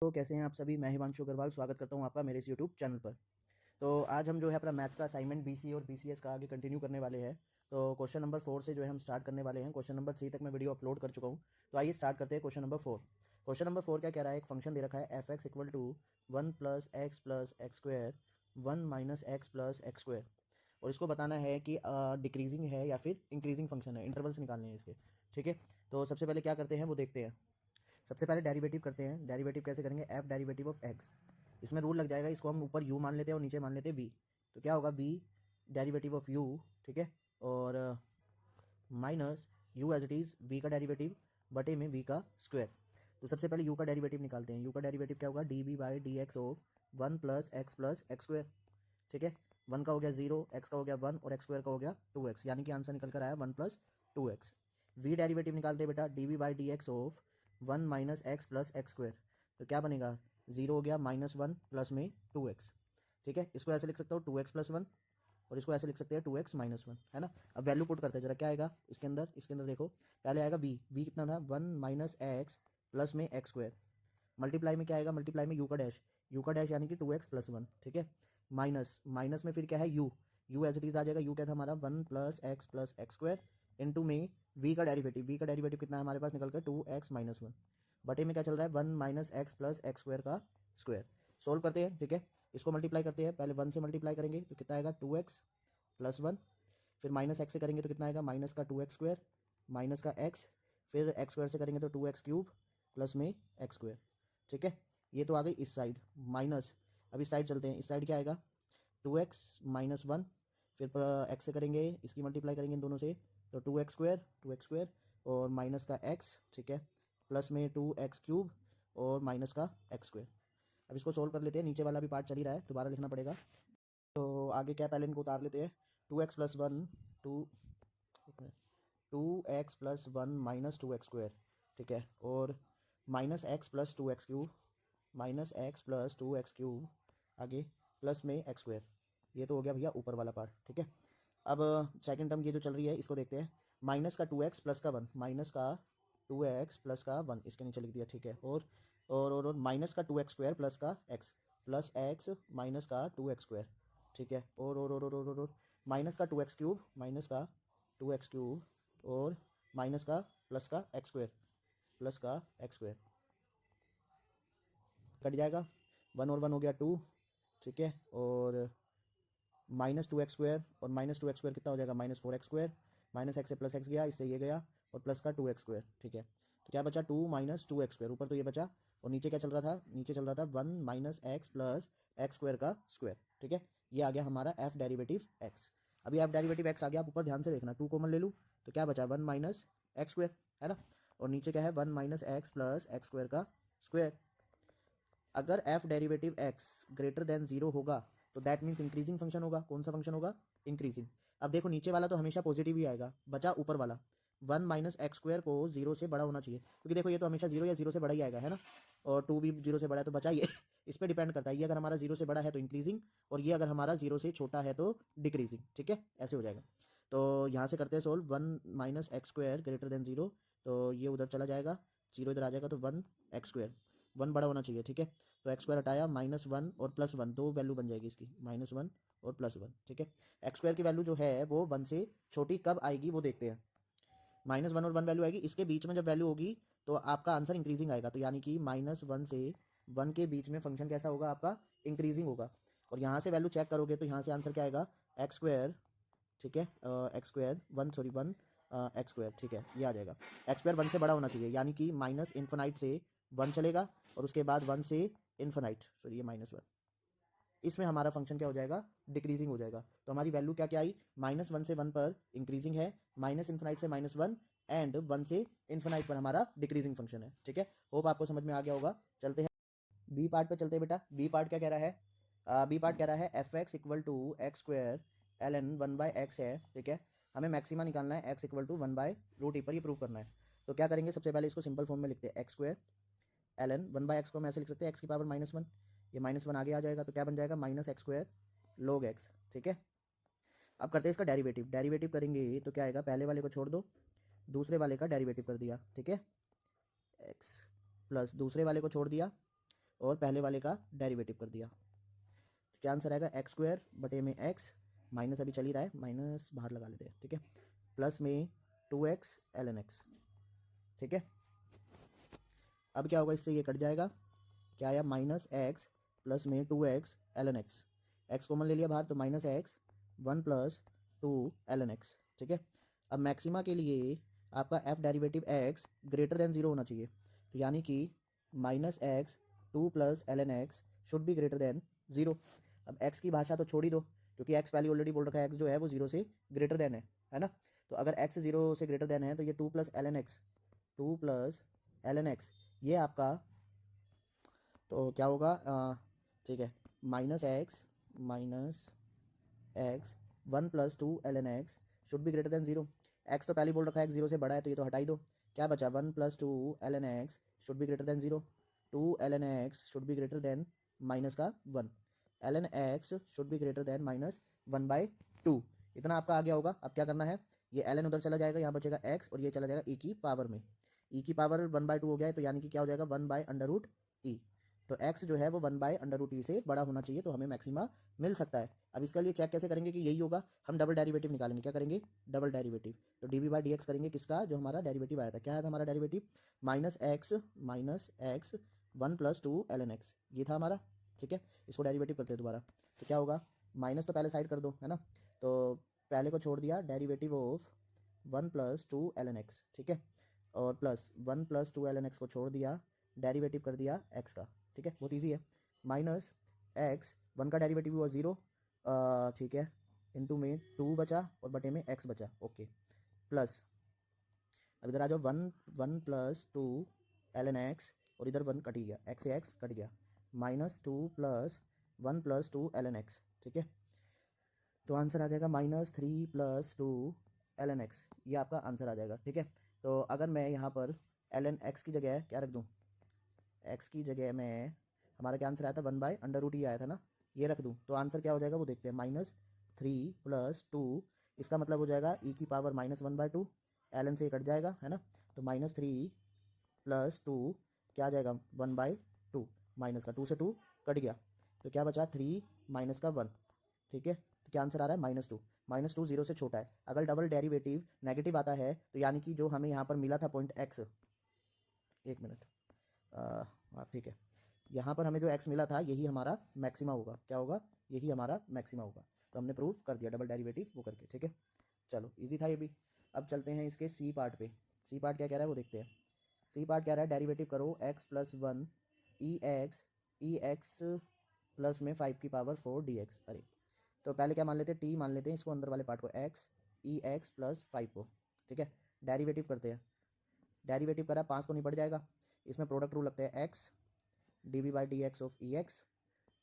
तो कैसे हैं आप सभी। मैं हिमांशु अग्रवाल स्वागत करता हूं आपका मेरे इस यूट्यूब चैनल पर। तो आज हम जो है अपना मैथ्स का असाइनमेंट बीसी और बीसीएस का आगे कंटिन्यू करने वाले हैं। तो क्वेश्चन नंबर 4 से जो है हम स्टार्ट करने वाले हैं। क्वेश्चन नंबर 3 तक मैं वीडियो अपलोड कर चुका हूं। तो आइए स्टार्ट करते हैं क्वेश्चन नंबर 4। क्वेश्चन नंबर 4 क्या कह रहा है, एक फंक्शन दे रखा है f x equal to 1 plus x square 1 minus x plus x square, और इसको बताना है कि डिक्रीजिंग है या फिर इंक्रीजिंग फंक्शन है। इंटरवल्स निकालने हैं इसके। ठीक है, तो सबसे पहले क्या करते हैं वो देखते हैं। सबसे पहले डेरिवेटिव करते हैं। डेरिवेटिव कैसे करेंगे, एफ डेरिवेटिव ऑफ एक्स। इसमें रूल लग जाएगा, इसको हम ऊपर यू मान लेते हैं और नीचे मान लेते हैं वी। तो क्या होगा, वी डेरिवेटिव ऑफ यू, ठीक है, और minus u as it is v का डेरिवेटिव बटे में वी का स्क्वायर। तो सबसे पहले यू का डेरिवेटिव निकालते हैं। यू का डेरिवेटिव क्या होगा, d b by d x of 1 plus x square. ठीक है, 1 का हो गया 0, एक्स का हो गया 1 और एक्स स्क्वायर का हो गया 2x, यानी कि आंसर निकल कर आया 1 प्लस 2x। वी डेरिवेटिव निकालते हैं बेटा, d b by d x of 1 minus x plus x square. तो क्या बनेगा, 0 हो गया -1 प्लस में 2x। ठीक है, इसको ऐसे लिख सकता हूँ 2x प्लस 1, और इसको ऐसे लिख सकते हैं 2x माइनस 1, है ना। अब वैल्यू पुट करते हैं जरा, क्या आएगा इसके अंदर। इसके अंदर देखो, पहले आएगा वी कितना था, 1 माइनस एक्स प्लस में एक्स स्क्वायर। मल्टीप्लाई में क्या आएगा, मल्टीप्लाई में यू का डैश यानी कि 2x प्लस 1। ठीक है, माइनस में फिर क्या है, यू एज इट इज आ जाएगा। यू क्या था हमारा 1 प्लस एक्स स्क्वायर इंटू में वी का डेरिवेटिव कितना है हमारे पास निकल कर 2x माइनस 1, बटे में क्या चल रहा है 1 minus x plus x square का स्क्वायर। सोल्व करते हैं, ठीक है, इसको मल्टीप्लाई करते हैं। पहले 1 से मल्टीप्लाई करेंगे तो कितना आएगा 2x प्लस 1, फिर माइनस एक्स से करेंगे तो कितना आएगा माइनस का 2x स्क्वायर माइनस का x, फिर एक्स स्क्वायर से करेंगे तो 2x क्यूब प्लस में एक्स स्क्वायर। ठीक है, ये तो आ गई इस साइड माइनस। अब इस साइड चलते हैं, इस साइड क्या आएगा 2x माइनस 1, फिर एक्स से करेंगे, इसकी मल्टीप्लाई करेंगे इन दोनों से तो 2x स्क्वायर और माइनस का x, ठीक है, प्लस में 2x क्यूब और माइनस का एक्स स्क्वायर। अब इसको सोल्व कर लेते हैं, नीचे वाला भी पार्ट चल ही रहा है, दोबारा लिखना पड़ेगा। तो आगे क्या, पहले इनको उतार लेते हैं। 2x plus 1 2x plus 1 minus 2x square, ठीक है, और minus x plus 2x cube आगे प्लस में एक्स स्क्वायर। ये तो हो गया भैया ऊपर वाला पार्ट। ठीक है, अब सेकंड टर्म ये जो चल रही है इसको देखते हैं। माइनस का 2x प्लस का 1 इसके नीचे लिख दिया। ठीक है, और माइनस का 2x square plus x minus का 2x स्क्वायर। ठीक है, और माइनस का 2x क्यूब और माइनस का प्लस का एक्स स्क्वायर कट जाएगा, 1 और 1 हो गया 2। ठीक है, और माइनस 2x स्क्वायर और माइनस 2x स्क्वायर कितना हो जाएगा -4x स्क्वायर, माइनस एक्स से प्लस एक्स गया, इससे ये गया और प्लस का 2x स्क्वायर। ठीक है, तो क्या बचा 2 माइनस 2x स्क्वायर, ऊपर तो ये बचा, और नीचे क्या चल रहा था, नीचे चल रहा था 1 minus x plus x square का स्क्वायर। ठीक है, ये आ गया हमारा एफ डेरिवेटिव एक्स। अभी एफ डेरिवेटिव एक्स आ गया, आप ऊपर ध्यान से देखना, 2 कॉमन ले लूँ तो क्या बचा 1 माइनस एक्स स्क्वायर, है ना, और नीचे क्या है 1 minus x plus x square का स्क्वायर। अगर F derivative x greater than 0 होगा तो दैट मीन्स इंक्रीजिंग फंक्शन होगा। कौन सा फंक्शन होगा, इंक्रीजिंग। अब देखो नीचे वाला तो हमेशा पॉजिटिव ही आएगा, बचा ऊपर वाला 1 माइनस एक्स स्क्वायर को 0 से बड़ा होना चाहिए, क्योंकि देखो ये तो हमेशा 0 या 0 से बड़ा ही आएगा, है ना, और 2 भी 0 से बड़ा है तो बचा ये इस पर डिपेंड करता है, ये अगर हमारा 0 से बड़ा है तो इंक्रीजिंग, और ये अगर हमारा 0 से छोटा है तो डिक्रीजिंग। ठीक है, ऐसे हो जाएगा। तो यहाँ से करते हैं solve, 1 minus x square greater than 0, तो ये उधर चला जाएगा, 0 इधर आ जाएगा, तो 1 एक्स स्क्वायर, 1 बड़ा होना चाहिए। ठीक है, तो एक्स स्क्वायर हटाया, -1 और +1 दो वैल्यू बन जाएगी इसकी, -1 और +1। ठीक है, एक्स स्क्वायर की वैल्यू जो है वो 1 से छोटी कब आएगी वो देखते हैं। -1 और 1 वैल्यू आएगी, इसके बीच में जब वैल्यू होगी तो आपका आंसर इंक्रीजिंग आएगा, तो यानी कि -1 से 1 के बीच में फंक्शन कैसा होगा आपका, इंक्रीजिंग होगा। और यहाँ से वैल्यू चेक करोगे तो यहाँ से आंसर क्या आएगा, एक्स स्क्वायर। ठीक है, एक्स स्क्वायर 1 एक्स स्क्वायर, ठीक है, ये आ जाएगा। एक्स स्क्वायर 1 से बड़ा होना चाहिए, यानी कि माइनस इन्फिनाइट से 1 चलेगा, और उसके बाद 1 से इन्फिनाइट, सॉरी ये -1, इसमें हमारा फंक्शन क्या हो जाएगा, डिक्रीजिंग हो जाएगा। तो हमारी वैल्यू क्या क्या आई, -1 से 1 पर इंक्रीजिंग है, माइनस इन्फिनाइट से -1 एंड 1 से इन्फिनाइट पर हमारा डिक्रीजिंग फंक्शन है। ठीक है, होप आपको समझ में आ गया होगा। चलते हैं बी पार्ट पे, चलते हैं बेटा। बी पार्ट क्या कह रहा है, बी पार्ट कह रहा है f x equal to x square l n 1/x है। ठीक है, हमें मैक्सिमा निकालना है, एक्स इक्वल टू 1/√e पर, ये प्रूव करना है। तो क्या करेंगे, सबसे पहले इसको सिंपल फॉर्म में लिखते हैं, x square l n 1/x को हम ऐसे लिख सकते हैं, एक्स की पावर -1, ये -1 आगे आ जाएगा, तो क्या बन जाएगा -x स्क्वायर log x। ठीक है, अब करते हैं इसका डेरिवेटिव करेंगे तो क्या आएगा, पहले वाले को छोड़ दो, दूसरे वाले का डेरिवेटिव कर दिया। ठीक है, x प्लस दूसरे वाले को छोड़ दिया, और पहले वाले का डेरिवेटिव कर दिया। तो क्या आंसर आएगा, एक्स स्क्वायर बटे में एक्स, माइनस अभी चल ही रहा है, माइनस बाहर लगा लेते हैं, ठीक है, प्लस में 2x ln x, ठीक है। अब क्या होगा, इससे ये कट जाएगा, क्या आया, माइनस एक्स प्लस में 2x ln x, x common ले लिया बाहर तो minus x 1 plus 2 ln x, ठीक है। अब मैक्सिमा के लिए आपका f derivative x greater than 0 होना चाहिए, तो यानी कि minus x 2 plus ln x should be greater than 0। अब x की भाषा तो छोड़ ही दो, क्योंकि x पहले ऑलरेडी बोल रखा है x जो है वो 0 से ग्रेटर देन है ना। तो अगर x 0 से ग्रेटर देन है तो ये 2 प्लस ln x ये आपका, तो क्या होगा, ठीक है, minus x 1 plus 2 ln x should be greater than 0। X तो पहले बोल रखा है x 0 से बड़ा है, तो ये तो हटा ही दो। क्या बचा, 1 plus 2 ln x should be greater than 0, 2 ln x should be greater than minus का 1, ln x should be greater than minus 1/2। इतना आपका आ गया होगा। अब क्या करना है, ये ln उधर चला जाएगा, यहाँ बचेगा x और ये चला जाएगा e की पावर में, e की पावर 1/2 हो गया है, तो यानी कि क्या हो जाएगा, 1/√e। तो x जो है वो 1/√e से बड़ा होना चाहिए, तो हमें मैक्सिमा मिल सकता है। अब इसका लिए चेक कैसे करेंगे कि यही होगा, हम डबल डेरिवेटिव निकालेंगे। क्या करेंगे, डबल डेरिवेटिव, तो dv/dx करेंगे किसका, जो हमारा डेरिवेटिव आया था। क्या आया था हमारा derivative, minus x 1 plus 2 ln x, ये था हमारा, ठीक है। इसको डेरिवेटिव करते हैं दोबारा, तो क्या होगा, माइनस तो पहले साइड कर दो, है ना, तो पहले को छोड़ दिया, derivative of 1 plus 2 ln x, ठीक है, और प्लस 1 प्लस 2 ln x को छोड़ दिया, डेरिवेटिव कर दिया x का, ठीक है, बहुत ईजी है। माइनस एक्स 1 का डेरिवेटिव हुआ 0, ठीक है, इनटू में 2 बचा और बटे में x बचा, ओके, प्लस अब इधर आ जाओ, 1 प्लस 2 ln x और इधर 1 कट गया, x से x कट गया, minus 2 plus 1 plus 2 ln x, ठीक है। तो आंसर आ जाएगा -3 प्लस 2 ln x, ये आपका आंसर आ जाएगा, ठीक है। तो अगर मैं यहाँ पर ln x की जगह क्या रख दूँ, x की जगह में हमारा क्या आंसर आया था, 1/√e आया था ना, ये रख दूँ, तो आंसर क्या हो जाएगा वो देखते हैं, -3 प्लस 2, इसका मतलब हो जाएगा e की पावर -1/2, ln से कट जाएगा, है ना, तो -3 प्लस 2 क्या आ जाएगा, 1/2, माइनस का 2 से 2 कट गया, तो क्या बचा, 3 माइनस का 1, ठीक है। तो क्या आंसर आ रहा है, -2, -2 0 से छोटा है। अगर डबल डेरिवेटिव नेगेटिव आता है तो यानी कि जो हमें यहाँ पर मिला था पॉइंट x, एक मिनट, हाँ ठीक है, यहाँ पर हमें जो x मिला था यही हमारा मैक्सिमा होगा, क्या होगा, यही हमारा मैक्सिमा होगा। तो हमने प्रूफ कर दिया डबल डेरिवेटिव वो करके, ठीक है। चलो इजी था ये भी। अब चलते हैं इसके सी पार्ट पे। सी पार्ट क्या कह रहा है वो देखते हैं। सी पार्ट कह रहा है डेरिवेटिव करो x+1 ई एक्स प्लस में 5 की पावर 4 dx। अरे तो पहले क्या मान लेते हैं, t मान लेते हैं इसको, अंदर वाले पार्ट को x e x+5 को, ठीक है। डेरिवेटिव करते हैं, डेरिवेटिव करा 5 को निपट जाएगा, इसमें प्रोडक्ट रूल लगता है, x dv/dx of e x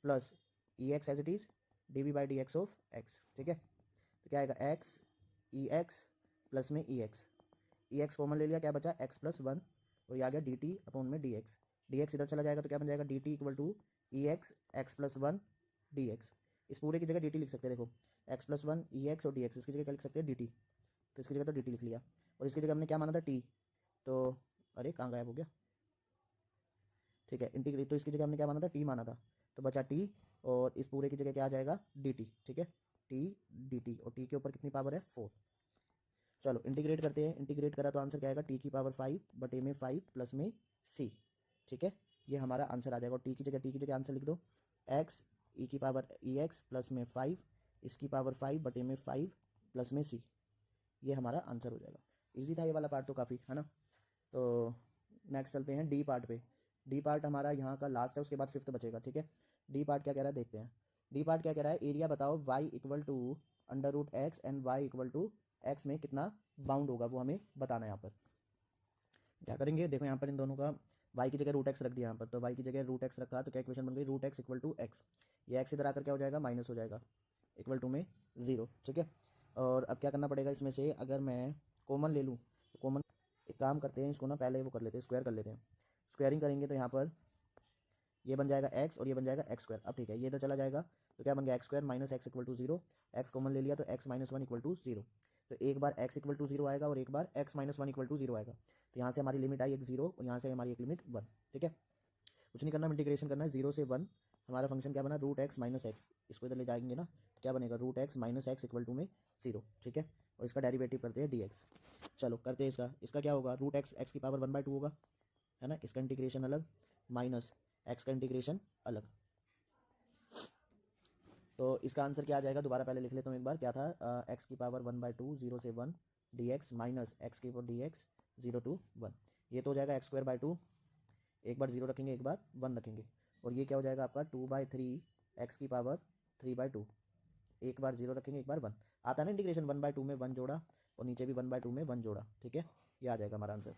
plus e x as it is dv/dx of x, ठीक है। तो क्या आएगा, x e x प्लस में ई एक्स कॉमन ले लिया, क्या बचा, x+1 और ये आ गया dt अपॉन में dx इधर चला जाएगा, तो क्या बन जाएगा, dt equal to e x x+1 dx। इस पूरे की जगह dt लिख सकते हैं, देखो x+1 ई एक्स और dx, इसकी जगह क्या लिख सकते हैं, dt, तो इसकी जगह तो dt लिख लिया, और इसकी जगह हमने क्या माना था, t, तो अरे कहाँ गायब हो गया, ठीक है, इंटीग्रेट, तो इसकी जगह हमने क्या माना था, t माना था, तो बचा t, और इस पूरे की जगह क्या आ जाएगा, dt, ठीक है, t dt, और t के ऊपर कितनी पावर है, 4। चलो इंटीग्रेट करते हैं, इंटीग्रेट करा तो आंसर क्या आएगा, t की पावर 5 बटे में 5 प्लस में c, ठीक है, ये हमारा आंसर आ जाएगा। और t की जगह आंसर लिख दो, x e की पावर ई एक्स प्लस में 5, इसकी पावर 5 बटे में 5 प्लस में c, ये हमारा आंसर हो जाएगा। इजी था ये वाला पार्ट तो काफ़ी, है ना। तो नेक्स्ट चलते हैं डी पार्ट पे। डी पार्ट हमारा यहाँ का लास्ट है, उसके बाद 5th बचेगा, ठीक है। डी पार्ट क्या कह रहा है देखते हैं। डी पार्ट क्या कह रहा है, एरिया बताओ y equal to √x and y equal to x में कितना बाउंड होगा वो हमें बताना है। यहाँ पर क्या करेंगे, देखो यहाँ पर इन दोनों का y की जगह √x रख दिया यहाँ पर, तो y की जगह √x रखा तो क्या इक्वेशन बन गई, √x इक्वल टू x, ये x इधर आकर क्या हो जाएगा, माइनस हो जाएगा, इक्वल टू में 0, ठीक है। और अब क्या करना पड़ेगा, इसमें से अगर मैं कॉमन ले लूँ तो कॉमन, एक काम करते हैं इसको ना, पहले वो कर लेते हैं, स्क्वायर कर लेते हैं। स्क्वायरिंग करेंगे तो यहाँ पर ये बन जाएगा x और ये बन जाएगा x स्क्वायर। अब ठीक है, ये इधर चला जाएगा तो क्या बन गया, x square minus x equal to 0, x common ले लिया तो x -1 इक्वल टू 0, तो एक बार x इक्वल टू 0 आएगा और एक बार x -1 इक्वल टू 0 आएगा, तो यहाँ से हमारी लिमिट आई एक 0 और यहाँ से हमारी एक लिमिट 1, ठीक है। कुछ नहीं करना, इंटीग्रेशन करना है 0 से 1। हमारा फंक्शन क्या बना, रूट एक्स माइनस एक्स, इसको इधर ले जाएंगे ना तो क्या बनेगा, root x minus x equal to में 0, ठीक है। और इसका डेरिवेटिव करते हैं dx। चलो करते हैं इसका क्या होगा, रूट एक्स एक्स की पावर 1/2 होगा, है ना। इसका इंटीग्रेशन अलग, माइनस एक्स का इंटीग्रेशन अलग। तो इसका आंसर क्या आ जाएगा, दोबारा पहले लिख लेता हूँ एक बार, क्या था, एक्स की पावर 1/2 0 से 1 dx माइनस एक्स की पावर dx 0 to 1। ये तो हो जाएगा x²/2, एक बार 0 रखेंगे एक बार 1 रखेंगे, और ये क्या हो जाएगा आपका 2/3 एक्स की पावर 3/2, एक बार 0 रखेंगे एक बार 1। आता है ना इंटीग्रेशन, 1/2 में 1 जोड़ा और नीचे भी 1/2 में 1 जोड़ा, ठीक है। ये आ जाएगा हमारा आंसर।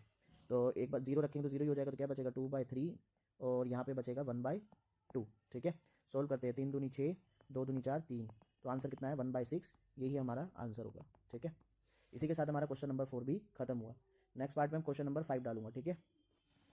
तो एक बार 0 रखेंगे तो 0 ही हो जाएगा, तो क्या बचेगा 2/3 और यहाँ पे बचेगा 1/2, ठीक है। सोल्व करते हैं, 3 दूनी 6, 2 दूनी 4, 3, तो आंसर कितना है 1/6, यही हमारा आंसर होगा, ठीक है। इसी के साथ हमारा क्वेश्चन नंबर 4 भी खत्म हुआ। नेक्स्ट पार्ट में हम क्वेश्चन नंबर 5 डालूंगा, ठीक है।